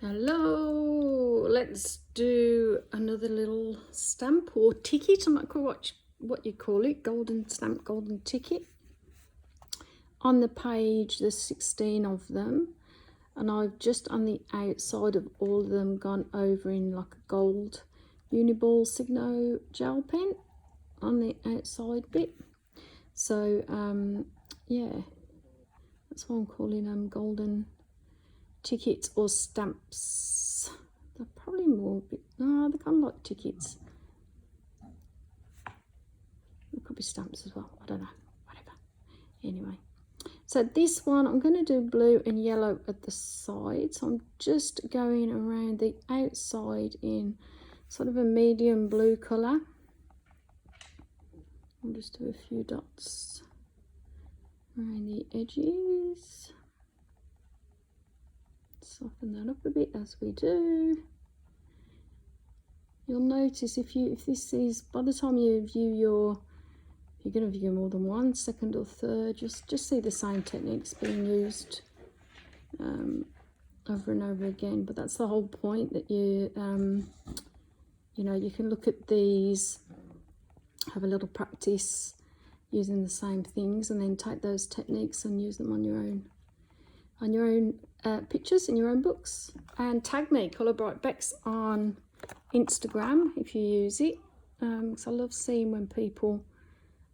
Hello, let's do another little stamp or ticket. I'm not quite what you call it, golden stamp, golden ticket. On the page there's 16 of them, and I've just on the outside of all of them gone over in like a gold Uniball Signo gel pen on the outside bit. So yeah, that's why I'm calling them golden tickets or stamps. They're probably more no, they're kind of like tickets. They could be stamps as well, I don't know, whatever. Anyway, so this one I'm going to do blue and yellow at the side, so I'm just going around the outside in sort of a medium blue colour. I'll just do a few dots around the edges. Soften that up a bit as we do. You'll notice if this is, by the time you view your, if you're going to view more than one, second or third, just see the same techniques being used over and over again. But that's the whole point, that you know, you can look at these, have a little practice using the same things, and then take those techniques and use them on your own pictures in your own books. And tag me, Colour Bright Bex, on Instagram if you use it, because I love seeing when people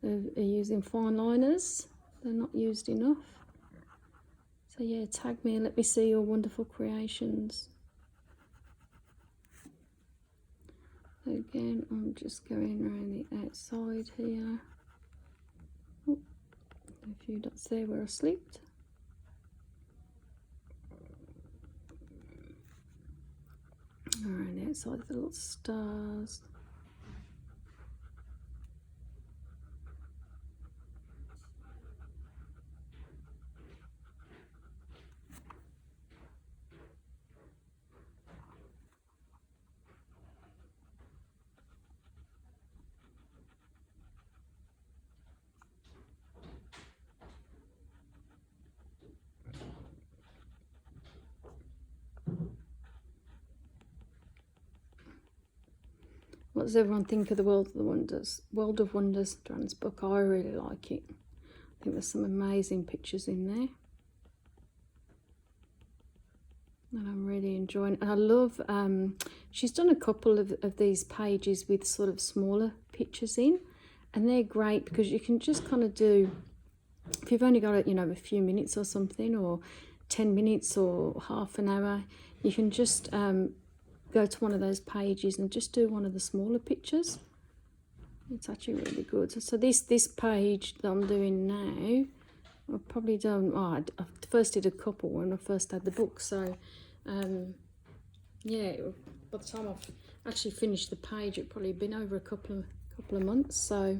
are using fine liners. They're not used enough. So yeah, tag me and let me see your wonderful creations. Again, I'm just going around the outside here. Oh, a few dots there where I slipped. Around the outside of the little stars. What does everyone think of the World of Wonders Johanna's book? I really like it. I think there's some amazing pictures in there, and I'm really enjoying it. And I love, she's done a couple of these pages with sort of smaller pictures in, and they're great because you can just kind of do, if you've only got, you know, a few minutes or something, or 10 minutes or half an hour, you can just go to one of those pages and just do one of the smaller pictures. It's actually really good. So this page that I'm doing now, I've probably done, I first did a couple when I first had the book, so yeah, by the time I've actually finished the page, it's probably been over a couple of months. So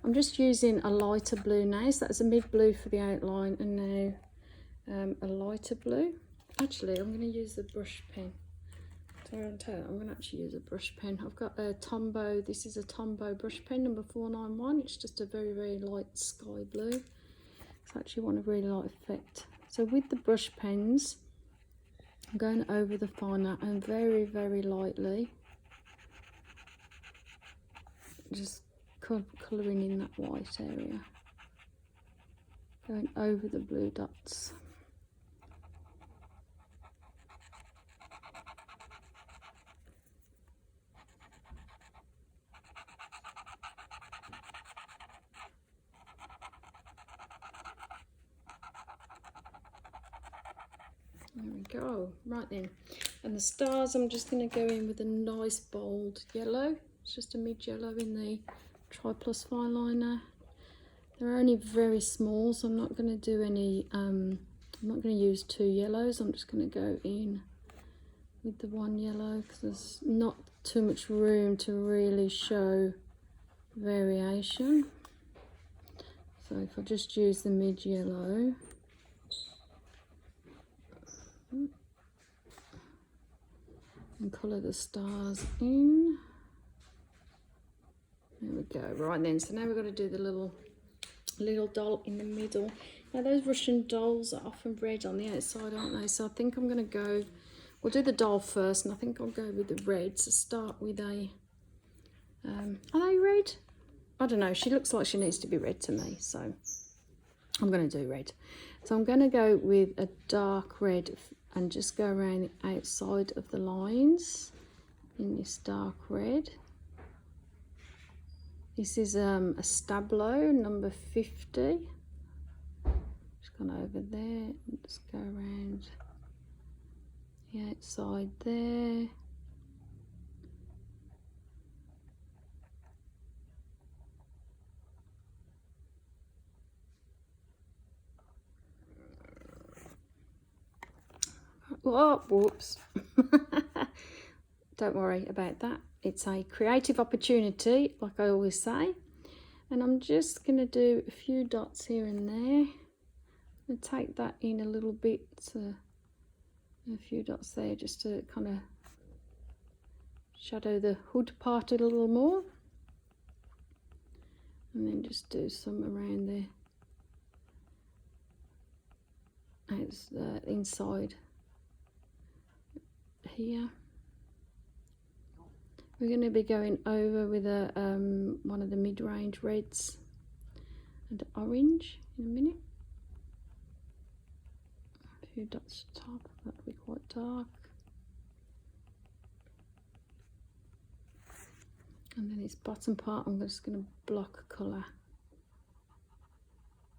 I'm just using a lighter blue now, so that's a mid blue for the outline, and now a lighter blue. Actually, I'm going to use the brush pen. I'm going to actually use a brush pen. I've got a Tombow, this is a Tombow brush pen, number 491. It's just a very, very light sky blue. It's actually one of really light effect. So with the brush pens, I'm going over the finer and very, very lightly, just colouring in that white area. Going over the blue dots. There we go. Right then, and the stars, I'm just going to go in with a nice bold yellow. It's just a mid yellow in the Tri Plus fine liner. They're only very small, so I'm not going to do any, I'm not going to use two yellows. I'm just going to go in with the one yellow, because there's not too much room to really show variation. So if I just use the mid yellow, and colour the stars in. There we go. Right then, so now we've got to do the little doll in the middle. Now those Russian dolls are often red on the outside, aren't they? So I think I'm going to go we'll do the doll first, and I think I'll go with the red. So start with a, are they red? I don't know, she looks like she needs to be red to me, so I'm going to do red. So I'm going to go with a dark red and just go around the outside of the lines in this dark red. This is a Stablo number 50. Just gone over there and just go around the outside there. Oh, whoops. Don't worry about that. It's a creative opportunity, like I always say. And I'm just going to do a few dots here and there. And take that in a little bit. A few dots there just to kind of shadow the hood part a little more. And then just do some around the inside here. We're going to be going over with a one of the mid-range reds and orange in a minute. A few dots at the top, that'll be quite dark. And then this bottom part, I'm just going to block colour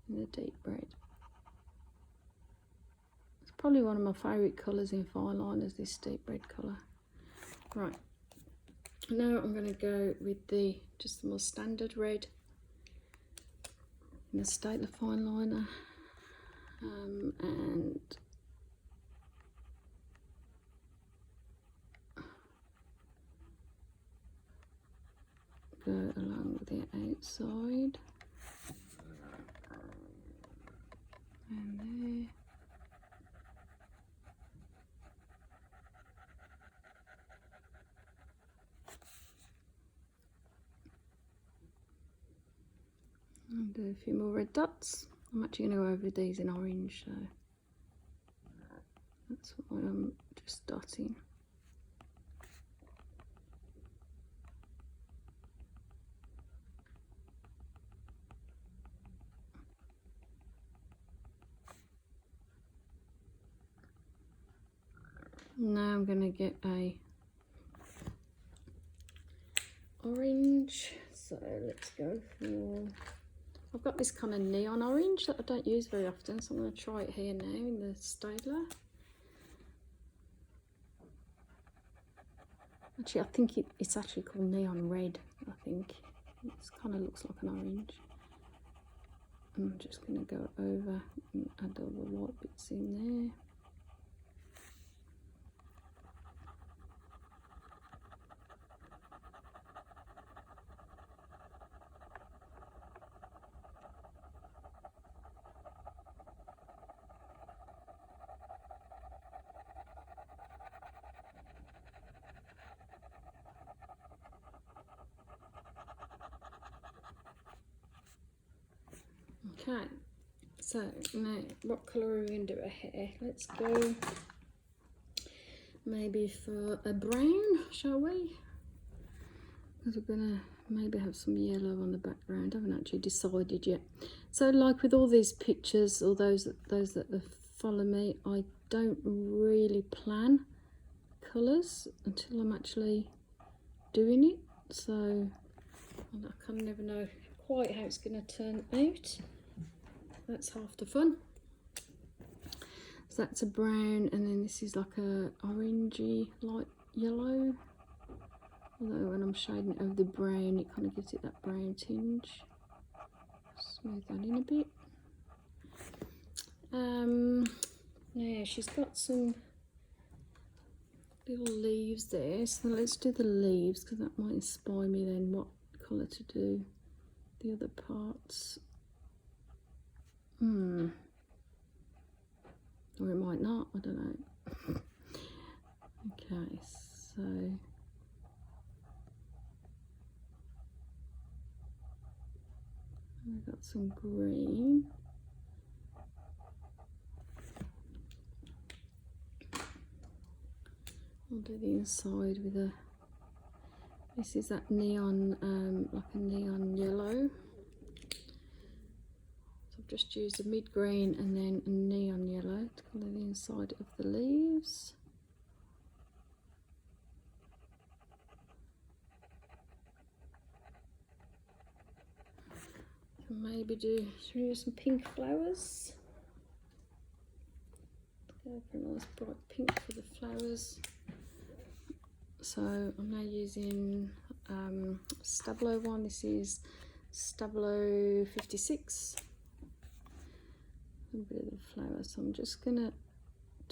in the deep red. It's probably one of my favourite colours in fine liners, this deep red colour. Right, now I'm going to go with just the more standard red in the Statler fine liner, and go along the outside and there. And do a few more red dots. I'm actually going to go over these in orange, so that's what I'm just dotting. Now I'm going to get a orange, so let's go for, I've got this kind of neon orange that I don't use very often, so I'm going to try it here now in the Statler. Actually, I think it's actually called neon red, I think. It kind of looks like an orange. I'm just going to go over and add all the white bits in there. Okay, so now what colour are we going to do a hair? Let's go maybe for a brown, shall we? Because we're going to maybe have some yellow on the background. I haven't actually decided yet. So like with all these pictures, or those that follow me, I don't really plan colours until I'm actually doing it. So I can never know quite how it's going to turn out. That's half the fun. So that's a brown, and then this is like a orangey light yellow. Although when I'm shading it over the brown, it kind of gives it that brown tinge. Smooth that in a bit. Yeah, she's got some little leaves there, so let's do the leaves because that might inspire me then what colour to do the other parts. Or it might not, I don't know. Okay, so we've got some green. I'll do the inside with a, this is that neon, like a neon yellow. So I've just used a mid green and then a neon yellow to colour the inside of the leaves. And maybe do some pink flowers. Go for a nice bright pink for the flowers. So I'm now using Stabilo one. This is Stabilo 56. A bit of the flower. So I'm just gonna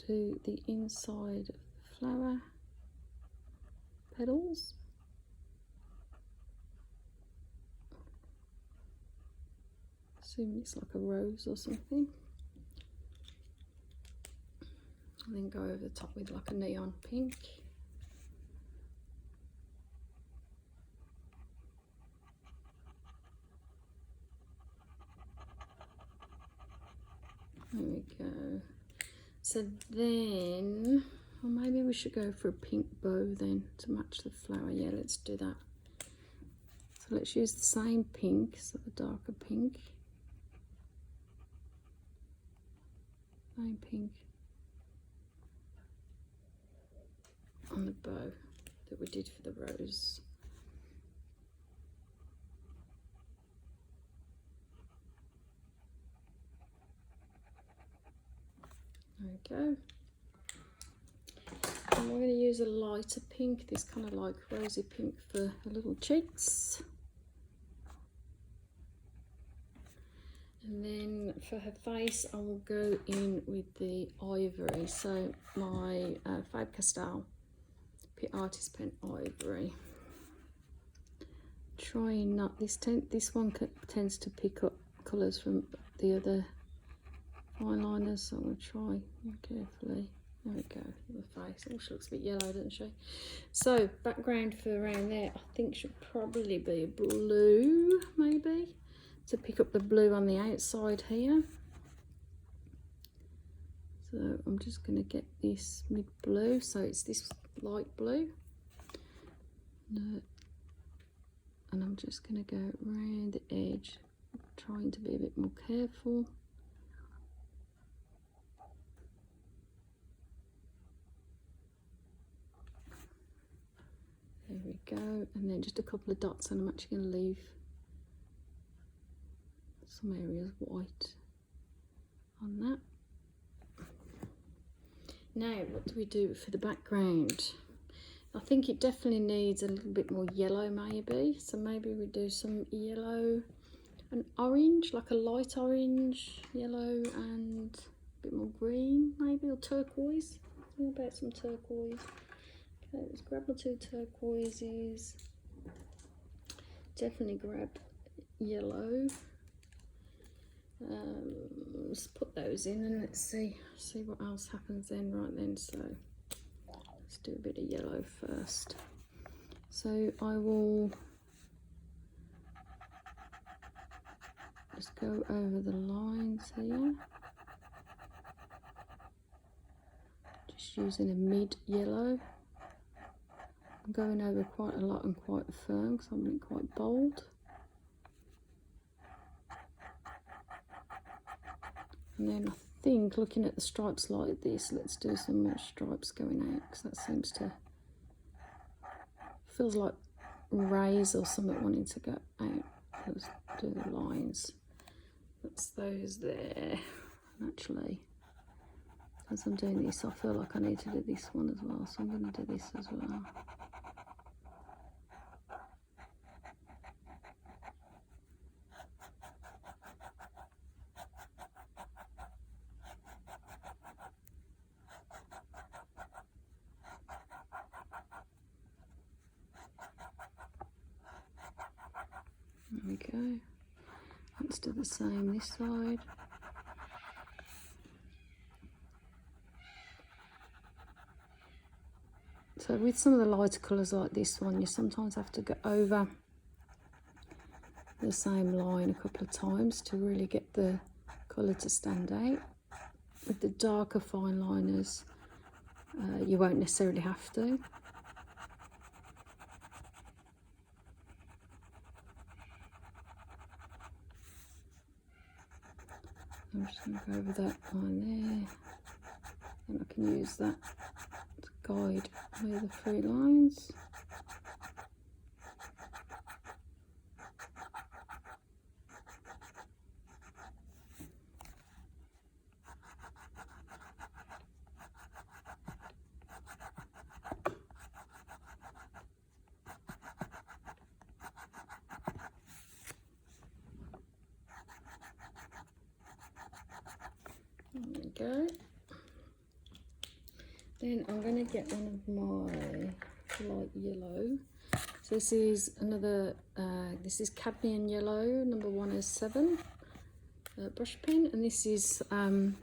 do the inside of the flower petals. Assuming it's like a rose or something. And then go over the top with like a neon pink. There we go. So then, or maybe we should go for a pink bow then to match the flower. Yeah, let's do that. So let's use the same pink, so the darker pink. Same pink on the bow that we did for the rose. There we go. And we're going to use a lighter pink, this kind of like rosy pink for her little cheeks. And then for her face, I will go in with the ivory. So my Faber-Castell Pit Artist Pen Ivory. Trying not, this one tends to pick up colours from the other fine liners, so I'm going to try carefully. There we go, the face. Oh, she looks a bit yellow, doesn't she? So background for around there, I think should probably be a blue, maybe, to pick up the blue on the outside here. So I'm just going to get this mid blue, so it's this light blue. And I'm just going to go around the edge, trying to be a bit more careful. There we go, and then just a couple of dots, and I'm actually going to leave some areas white on that. Now, what do we do for the background? I think it definitely needs a little bit more yellow maybe, so maybe we do some yellow and orange, like a light orange, yellow and a bit more green maybe, or turquoise. Think about some turquoise. Okay, let's grab the two turquoises. Definitely grab yellow. Let's put those in and let's see what else happens then. Right then, so let's do a bit of yellow first. So I will just go over the lines here, just using a mid yellow. I'm going over quite a lot and quite firm because I'm being quite bold. And then I think, looking at the stripes like this, let's do some more stripes going out, because that seems to, feels like rays or something wanting to go out. Let's do the lines. That's those there. And actually, as I'm doing this, I feel like I need to do this one as well, so I'm going to do this as well. There we go. Let's do the same this side. So with some of the lighter colours like this one, you sometimes have to go over the same line a couple of times to really get the colour to stand out. With the darker fine liners, you won't necessarily have to. I'm just going to go over that line there, and I can use that to guide where the 3 lines. There we go. Then I'm going to get one of my light yellow. So this is another, this is cadmium yellow, number 107 brush pen. And this is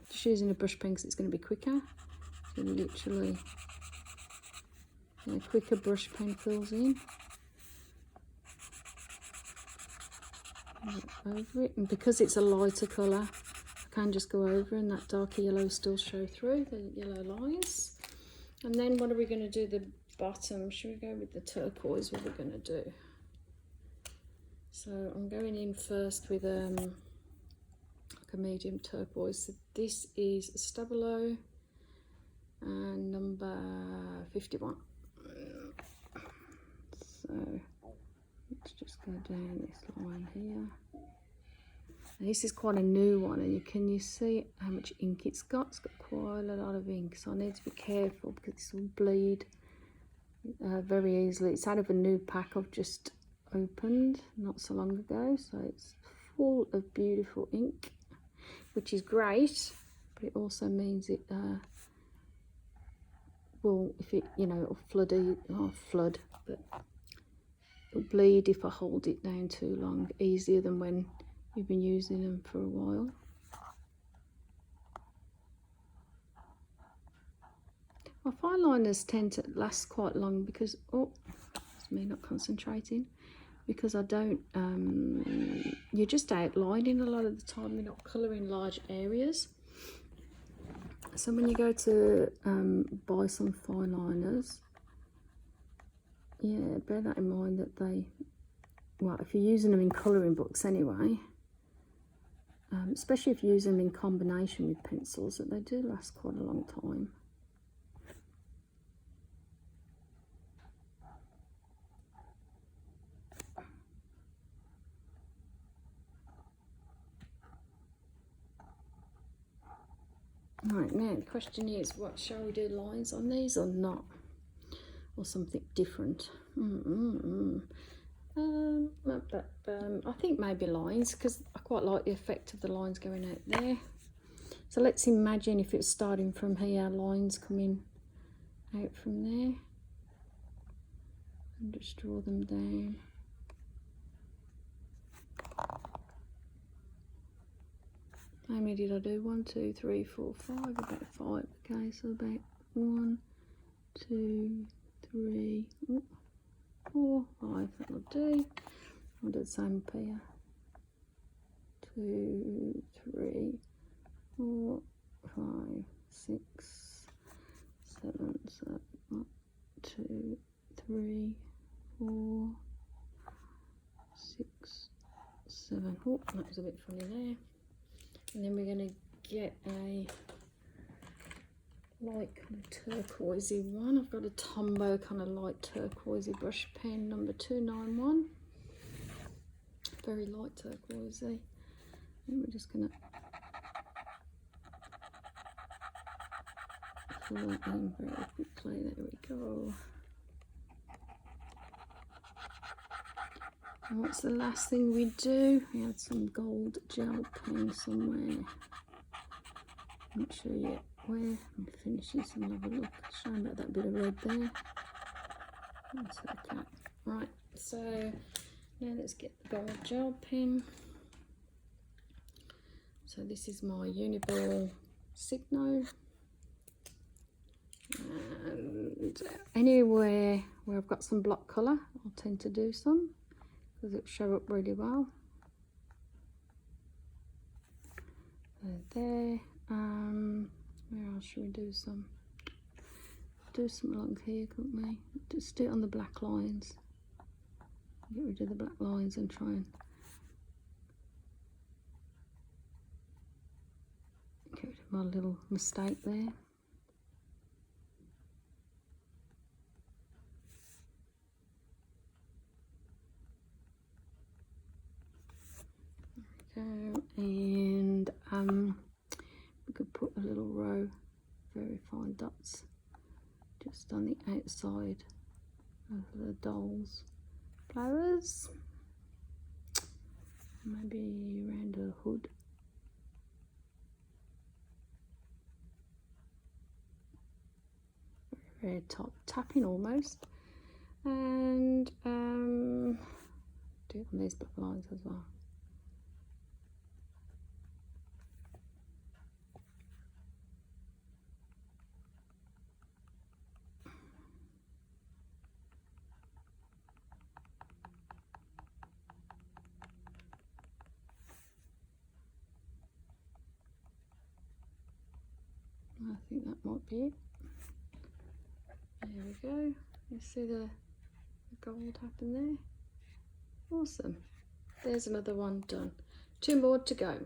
just using a brush pen because it's going to be quicker. So literally, a quicker brush pen fills in. Over it, and because it's a lighter colour, I can just go over and that darker yellow still show through the yellow lines. And then what are we going to do the bottom? Should we go with the turquoise? What we're going to do? So I'm going in first with like a medium turquoise. So this is Stabilo and number 51. So let's just go down this line here. And this is quite a new one, and can you see how much ink it's got? It's got quite a lot of ink, so I need to be careful because this will bleed very easily. It's out of a new pack I've just opened not so long ago, so it's full of beautiful ink, which is great, but it also means it will, if it, you know, it'll flood, but it'll bleed if I hold it down too long, easier than when you've been using them for a while. My fine liners tend to last quite long because, oh, it's me not concentrating, because I don't, you're just outlining a lot of the time, you're not colouring large areas. So when you go to buy some fine liners, yeah, bear that in mind that they, well, if you're using them in colouring books anyway, especially if you use them in combination with pencils, that they do last quite a long time. Right, now the question is, what shall we do, lines on these or not? Or something different? I think maybe lines, because I quite like the effect of the lines going out there. So let's imagine if it's starting from here, lines coming out from there, and just draw them down. How many did I do? 1, 2, 3, 4, 5, about 5. Okay, so about 1, 2, 3, 4, 5, that'll do. I'll do the same up here. 2, 3, 4, 5, 6, 7, so 1, 2, 3, 4, 6, 7. Oh, that was a bit funny there. And then we're going to get a light kind of turquoisey one. I've got a Tombow kind of light turquoisey brush pen, number 291. Very light turquoisey. And we're just going to fill that in very quickly. There we go. And what's the last thing we do? We had some gold gel pen somewhere. Not sure yet where. I'm finishing some, have a look. Showing about that bit of red there. That's okay. Right, so now let's get the gold gel pen. So this is my Uniball Signo. And anywhere where I've got some block colour, I'll tend to do some, because it'll show up really well. So there. Where else should we do some? do something along here, couldn't we? Just do it on the black lines. Get rid of the black lines and try and get rid of my little mistake there. And we could put a little row very fine dots just on the outside of the doll's flowers, maybe around her hood. Very top tapping almost, and do it on these black lines as well. I think that might be it. There we go. You see the gold happen there? Awesome. There's another one done. 2 more to go.